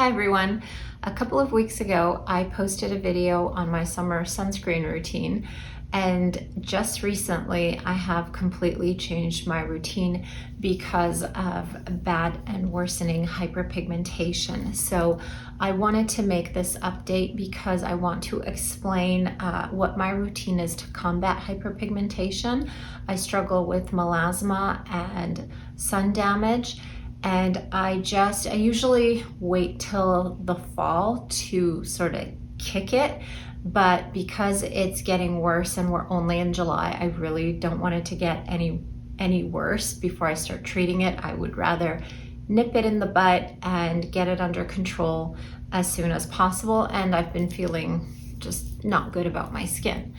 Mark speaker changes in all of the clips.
Speaker 1: Hi everyone. A couple of weeks ago, I posted a video on my summer sunscreen routine, and just recently I have completely changed my routine because of bad and worsening hyperpigmentation. So I wanted to make this update because I want to explain what my routine is to combat hyperpigmentation. I struggle with melasma and sun damage. And I usually wait till the fall to sort of kick it, but because it's getting worse and we're only in July, I really don't want it to get any worse before I start treating it. I would rather nip it in the butt and get it under control as soon as possible. And I've been feeling just not good about my skin.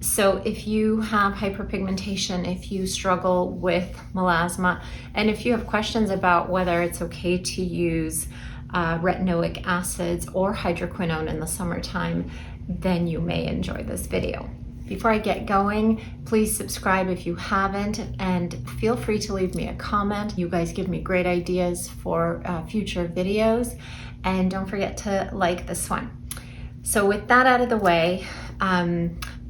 Speaker 1: So if you have hyperpigmentation, if you struggle with melasma, and if you have questions about whether it's okay to use retinoic acids or hydroquinone in the summertime, then you may enjoy this video. Before I get going, please subscribe if you haven't, and feel free to leave me a comment. You guys give me great ideas for future videos, and don't forget to like this one. So with that out of the way,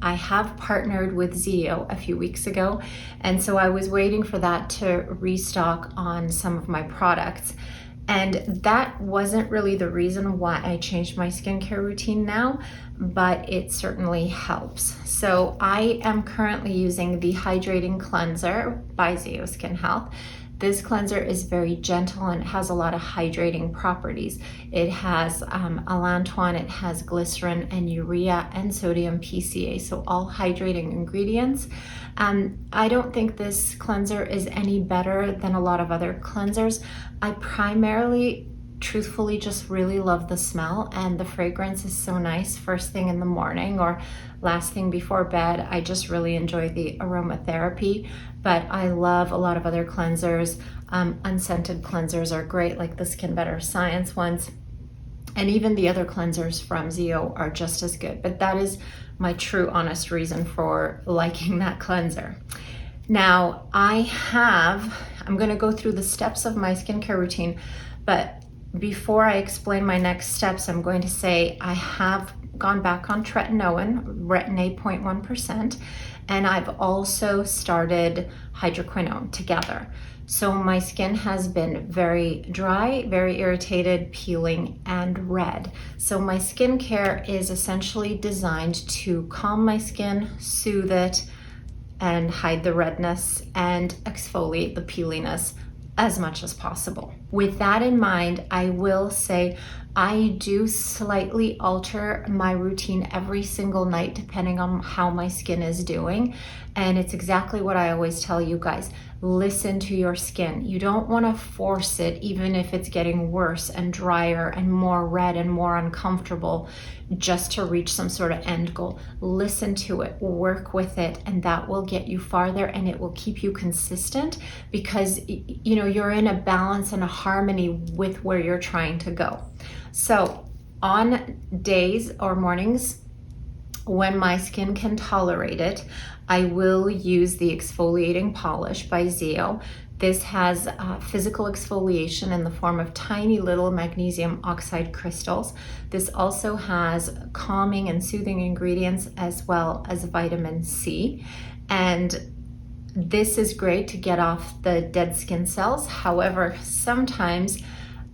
Speaker 1: I have partnered with Zeo a few weeks ago, and so I was waiting for that to restock on some of my products. And that wasn't really the reason why I changed my skincare routine now, but it certainly helps. So I am currently using the Hydrating Cleanser by Zeo Skin Health. This cleanser is very gentle and it has a lot of hydrating properties. It has allantoin, it has glycerin and urea and sodium PCA, so all hydrating ingredients. I don't think this cleanser is any better than a lot of other cleansers. I primarily, truthfully, just really love the smell, and the fragrance is so nice first thing in the morning or last thing before bed. I just really enjoy the aromatherapy, but I love a lot of other cleansers. Unscented cleansers are great, like the Skinbetter Science ones, and even the other cleansers from Zeo are just as good, but that is my true honest reason for liking that cleanser. Now I'm gonna go through the steps of my skincare routine, but before I explain my next steps, I'm going to say I have gone back on tretinoin, retin 8.1%, and I've also started hydroquinone together. So my skin has been very dry, very irritated, peeling, and red. So my skincare is essentially designed to calm my skin, soothe it, and hide the redness and exfoliate the peeliness as much as possible. With that in mind, I will say I do slightly alter my routine every single night depending on how my skin is doing. And it's exactly what I always tell you guys. Listen to your skin. You don't want to force it, even if it's getting worse and drier and more red and more uncomfortable, just to reach some sort of end goal. Listen to it, work with it, and that will get you farther, and it will keep you consistent because you're in a balance and a harmony with where you're trying to go. So on days or mornings when my skin can tolerate it, I will use the exfoliating polish by Zeo. This has physical exfoliation in the form of tiny little magnesium oxide crystals. This also has calming and soothing ingredients as well as vitamin C. And this is great to get off the dead skin cells. However, sometimes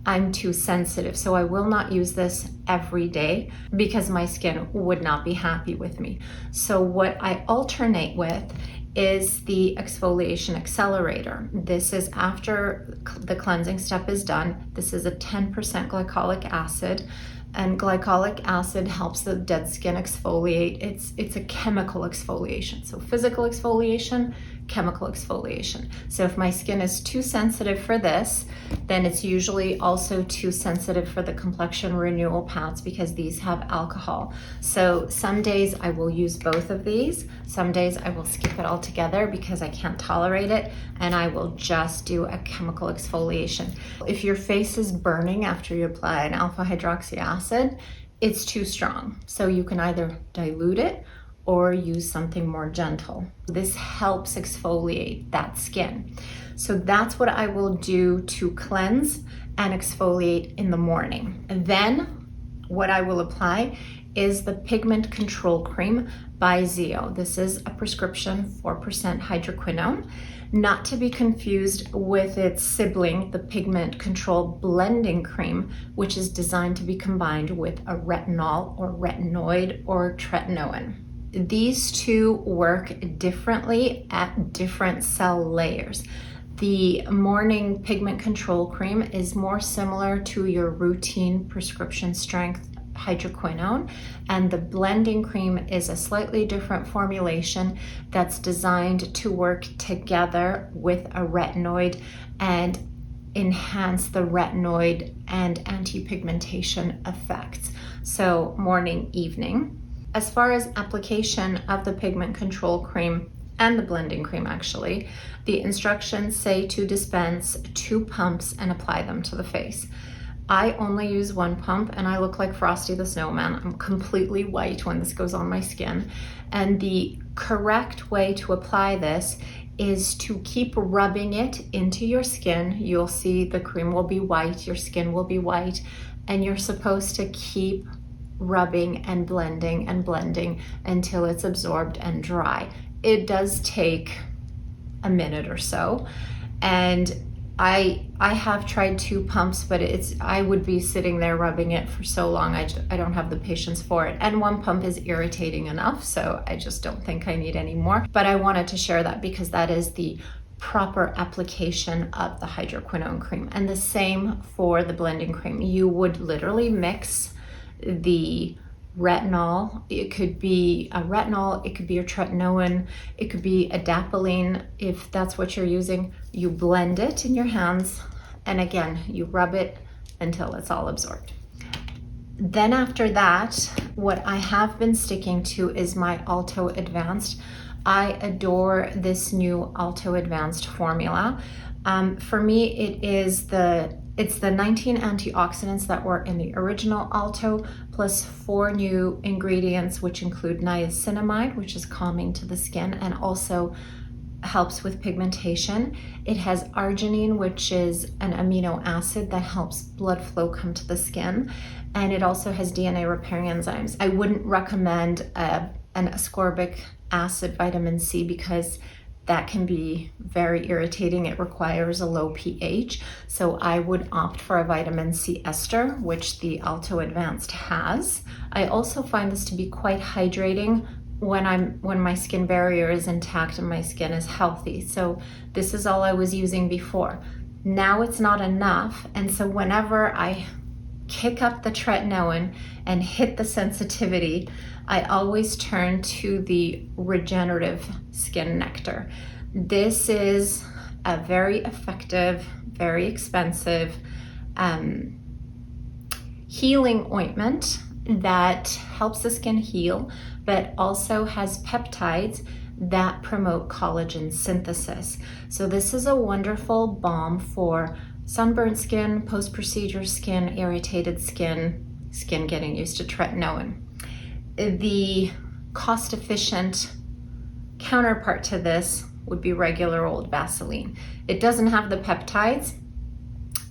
Speaker 1: I'm too sensitive, so I will not use this every day because my skin would not be happy with me. So what I alternate with is the exfoliation accelerator. This is after the cleansing step is done. This is a 10% glycolic acid, and glycolic acid helps the dead skin exfoliate. It's a chemical exfoliation. So physical exfoliation, chemical exfoliation. So if my skin is too sensitive for this, then it's usually also too sensitive for the complexion renewal pads because these have alcohol. So some days I will use both of these. Some days I will skip it altogether because I can't tolerate it, and I will just do a chemical exfoliation. If your face is burning after you apply an alpha hydroxy acid, it's too strong. So you can either dilute it or use something more gentle. This helps exfoliate that skin. So that's what I will do to cleanse and exfoliate in the morning. And then what I will apply is the Pigment Control Cream by Zio. This is a prescription 4% hydroquinone, not to be confused with its sibling, the Pigment Control Blending Cream, which is designed to be combined with a retinol or retinoid or tretinoin. These two work differently at different cell layers. The morning pigment control cream is more similar to your routine prescription strength hydroquinone, and the blending cream is a slightly different formulation that's designed to work together with a retinoid and enhance the retinoid and anti-pigmentation effects. So morning, evening. As far as application of the pigment control cream and the blending cream, actually, the instructions say to dispense 2 pumps and apply them to the face. I only use 1 pump and I look like Frosty the Snowman. I'm completely white when this goes on my skin. And the correct way to apply this is to keep rubbing it into your skin. You'll see the cream will be white, your skin will be white, and you're supposed to keep rubbing and blending until it's absorbed and dry. It does take a minute or so, and I have tried 2 pumps, but I would be sitting there rubbing it for so long. I don't have the patience for it, and 1 pump is irritating enough, so I just don't think I need any more. But I wanted to share that because that is the proper application of the hydroquinone cream, and the same for the blending cream. You would literally mix the retinol. It could be a retinol, it could be a tretinoin, it could be adapalene. If that's what you're using, you blend it in your hands, and again, you rub it until it's all absorbed. Then after that, what I have been sticking to is my Alto Advanced. I adore this new Alto Advanced formula. For me, it's the 19 antioxidants that were in the original Alto, plus 4 new ingredients, which include niacinamide, which is calming to the skin and also helps with pigmentation. It has arginine, which is an amino acid that helps blood flow come to the skin. And it also has DNA repairing enzymes. I wouldn't recommend an ascorbic acid vitamin C because that can be very irritating. It requires a low pH. So I would opt for a vitamin C ester, which the Alto Advanced has. I also find this to be quite hydrating when my skin barrier is intact and my skin is healthy. So this is all I was using before. Now it's not enough. And so whenever I kick up the tretinoin and hit the sensitivity, I always turn to the regenerative skin nectar. This is a very effective, very expensive healing ointment that helps the skin heal, but also has peptides that promote collagen synthesis. So this is a wonderful balm for sunburned skin, post-procedure skin, irritated skin getting used to tretinoin. The cost-efficient counterpart to this would be regular old Vaseline. It doesn't have the peptides,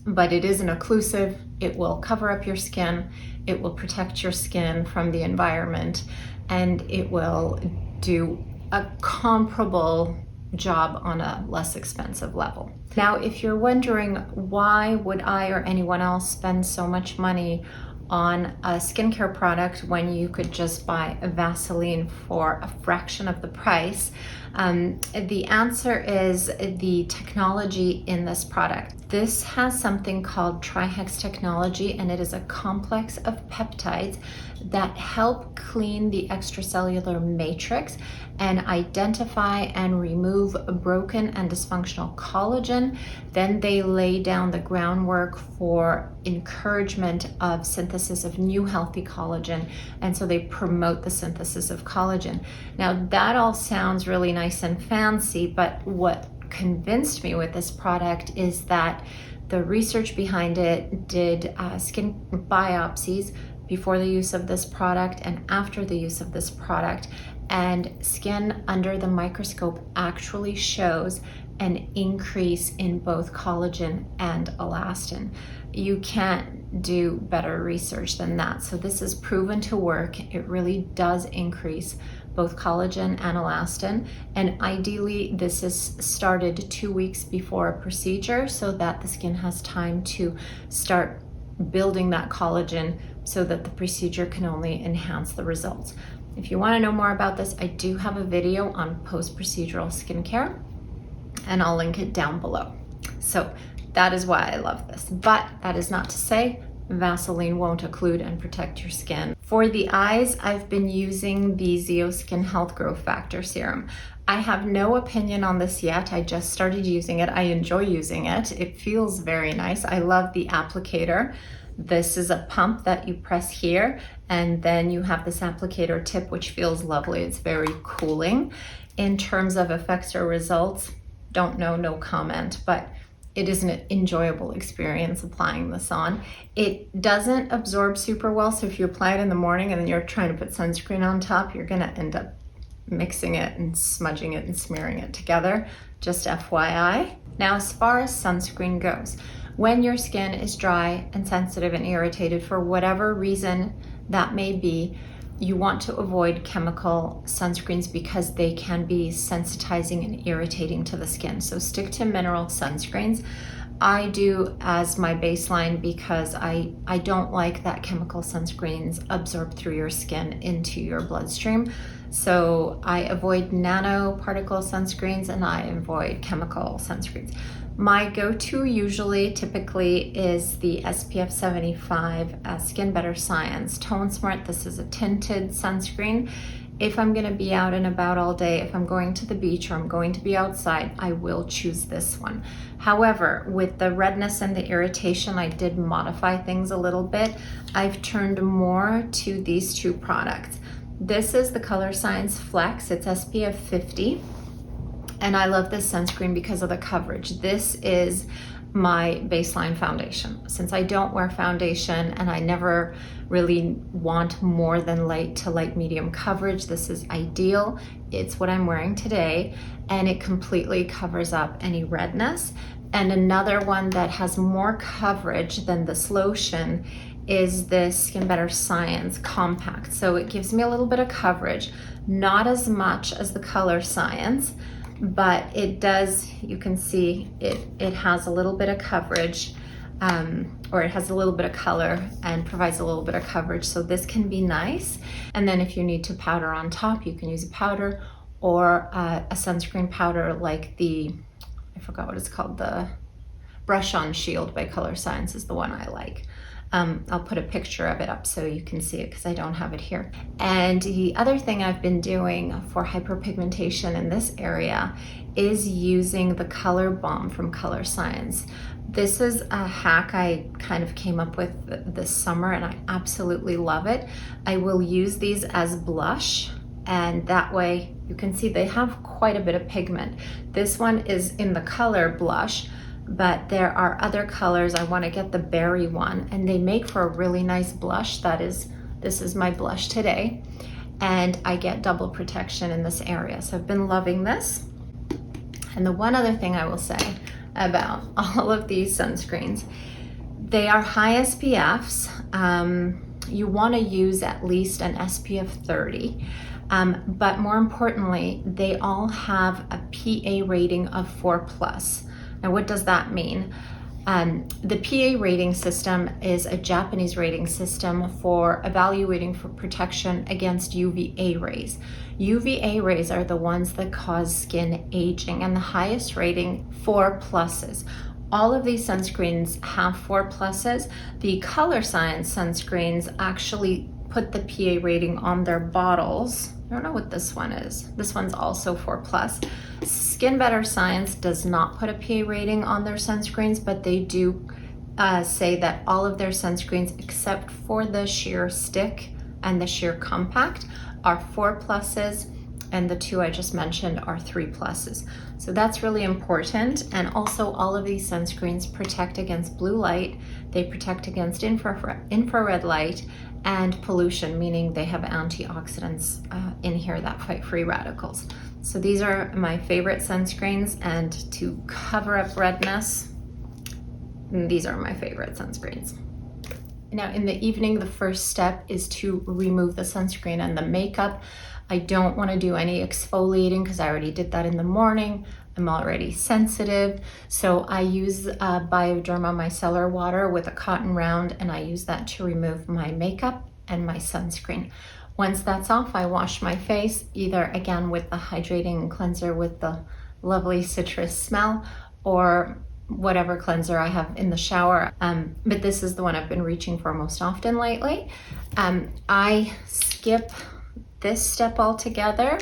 Speaker 1: but it is an occlusive. It will cover up your skin, it will protect your skin from the environment, and it will do a comparable job on a less expensive level. Now, if you're wondering why would I or anyone else spend so much money on a skincare product when you could just buy a Vaseline for a fraction of the price, the answer is the technology in this product. This has something called trihex technology, and it is a complex of peptides that help clean the extracellular matrix and identify and remove broken and dysfunctional collagen. Then they lay down the groundwork for encouragement of synthesis of new healthy collagen, and so they promote the synthesis of collagen. Now that all sounds really nice and fancy, but what convinced me with this product is that the research behind it did skin biopsies before the use of this product and after the use of this product, and skin under the microscope actually shows an increase in both collagen and elastin. You can't do better research than that. So this is proven to work. It really does increase both collagen and elastin. And ideally, this is started 2 weeks before a procedure so that the skin has time to start building that collagen so that the procedure can only enhance the results. If you want to know more about this, I do have a video on post-procedural skincare, and I'll link it down below. So that is why I love this. But that is not to say Vaseline won't occlude and protect your skin. For the eyes, I've been using the Zeo Skin Health Growth Factor Serum. I have no opinion on this yet. I just started using it. I enjoy using it. It feels very nice. I love the applicator. This is a pump that you press here, and then you have this applicator tip, which feels lovely. It's very cooling. In terms of effects or results, don't know, no comment, but it is an enjoyable experience applying this on. It doesn't absorb super well, so if you apply it in the morning and then you're trying to put sunscreen on top, you're gonna end up mixing it and smudging it and smearing it together, just FYI. Now, as far as sunscreen goes, when your skin is dry and sensitive and irritated for whatever reason that may be, you want to avoid chemical sunscreens because they can be sensitizing and irritating to the skin. So stick to mineral sunscreens. I do as my baseline because I don't like that chemical sunscreens absorb through your skin into your bloodstream. So I avoid nanoparticle sunscreens and I avoid chemical sunscreens. My go-to typically is the SPF 75 Skinbetter Science Tone Smart. This is a tinted sunscreen. If I'm gonna be out and about all day, if I'm going to the beach or I'm going to be outside, I will choose this one. However, with the redness and the irritation, I did modify things a little bit. I've turned more to these two products. This is the Colorescience Flex. It's SPF 50. And I love this sunscreen because of the coverage. This is my baseline foundation. Since I don't wear foundation and I never really want more than light to light medium coverage, this is ideal. It's what I'm wearing today, and it completely covers up any redness. And another one that has more coverage than this lotion is this Skinbetter Science Compact. So it gives me a little bit of coverage, not as much as the Colorescience, but it does, you can see it has a little bit of coverage, or it has a little bit of color and provides a little bit of coverage. So this can be nice. And then if you need to powder on top, you can use a powder or a sunscreen powder like the, I forgot what it's called, the Brush On Shield by Colorescience is the one I like. I'll put a picture of it up so you can see it because I don't have it here. And the other thing I've been doing for hyperpigmentation in this area is using the Color Balm from Colorescience. This is a hack I kind of came up with this summer and I absolutely love it. I will use these as blush, and that way you can see they have quite a bit of pigment. This one is in the color blush, but there are other colors. I want to get the berry one, and they make for a really nice blush. This is my blush today, and I get double protection in this area. So I've been loving this. And the one other thing I will say about all of these sunscreens, they are high SPFs. You want to use at least an SPF 30. But more importantly, they all have a PA rating of 4+. Now, what does that mean? The PA rating system is a Japanese rating system for evaluating for protection against UVA rays. UVA rays are the ones that cause skin aging, and the highest rating, 4+. All of these sunscreens have 4+. The Colorescience sunscreens actually put the PA rating on their bottles. I don't know what this one is. This one's also 4+. Skinbetter Science does not put a PA rating on their sunscreens, but they do say that all of their sunscreens, except for the Sheer Stick and the Sheer Compact, are 4+, and the two I just mentioned are 3+. So that's really important. And also all of these sunscreens protect against blue light. They protect against infrared light and pollution, meaning they have antioxidants in here that fight free radicals. So these are my favorite sunscreens, and to cover up redness, these are my favorite sunscreens. Now in the evening, the first step is to remove the sunscreen and the makeup. I don't want to do any exfoliating because I already did that in the morning. I'm already sensitive. So I use Bioderma micellar water with a cotton round, and I use that to remove my makeup and my sunscreen. Once that's off, I wash my face, either again with the hydrating cleanser with the lovely citrus smell, or whatever cleanser I have in the shower. But this is the one I've been reaching for most often lately. I skip this step altogether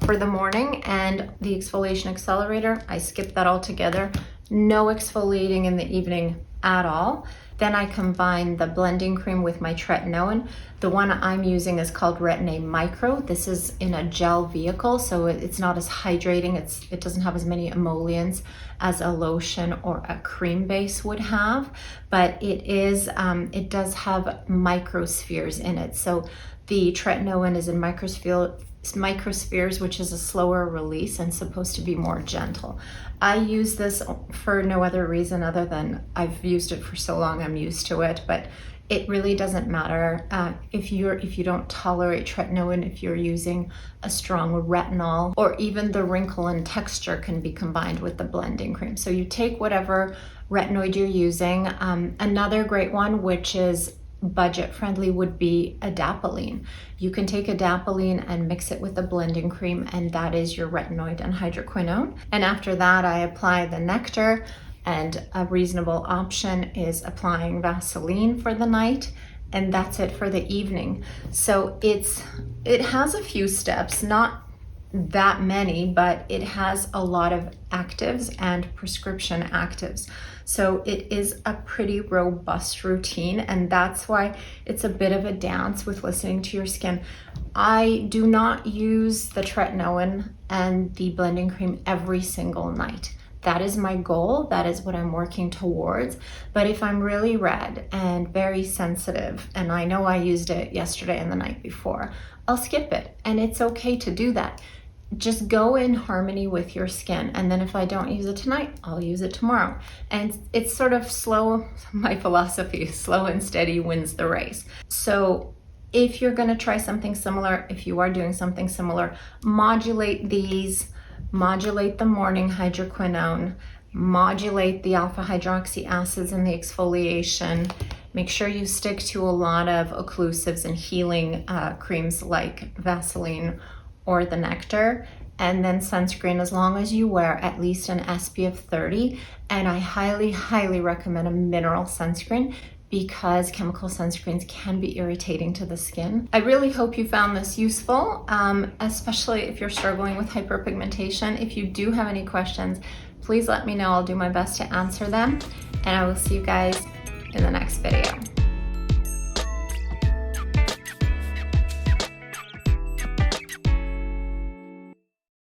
Speaker 1: for the morning, and the exfoliation accelerator, I skip that altogether. No exfoliating in the evening at all. Then I combine the blending cream with my tretinoin. The one I'm using is called Retin-A Micro. This is in a gel vehicle, so it's not as hydrating. It doesn't have as many emollients as a lotion or a cream base would have, but it does have microspheres in it. So the tretinoin is in microspheres, which is a slower release and supposed to be more gentle. I use this for no other reason other than I've used it for so long, I'm used to it, but it really doesn't matter if you don't tolerate tretinoin, if you're using a strong retinol, or even the wrinkle and texture can be combined with the blending cream. So you take whatever retinoid you're using. Another great one, which is budget friendly, would be adapalene. You can take adapalene and mix it with the blending cream, and that is your retinoid and hydroquinone. And after that, I apply the Nectar, and a reasonable option is applying Vaseline for the night, and that's it for the evening. So it has a few steps, not that many, but it has a lot of actives and prescription actives. So it is a pretty robust routine, and that's why it's a bit of a dance with listening to your skin. I do not use the tretinoin and the blending cream every single night. That is my goal. That is what I'm working towards. But if I'm really red and very sensitive, and I know I used it yesterday and the night before, I'll skip it. And it's okay to do that. Just go in harmony with your skin. And then if I don't use it tonight, I'll use it tomorrow. And it's sort of slow. My philosophy is slow and steady wins the race. So if you're going to try something similar, if you are doing something similar, modulate these. Modulate the morning hydroquinone, modulate the alpha hydroxy acids in the exfoliation. Make sure you stick to a lot of occlusives and healing creams like Vaseline or the Nectar, and then sunscreen as long as you wear at least an SPF 30. And I highly, highly recommend a mineral sunscreen, because chemical sunscreens can be irritating to the skin. I really hope you found this useful, especially if you're struggling with hyperpigmentation. If you do have any questions, please let me know. I'll do my best to answer them, and I will see you guys in the next video.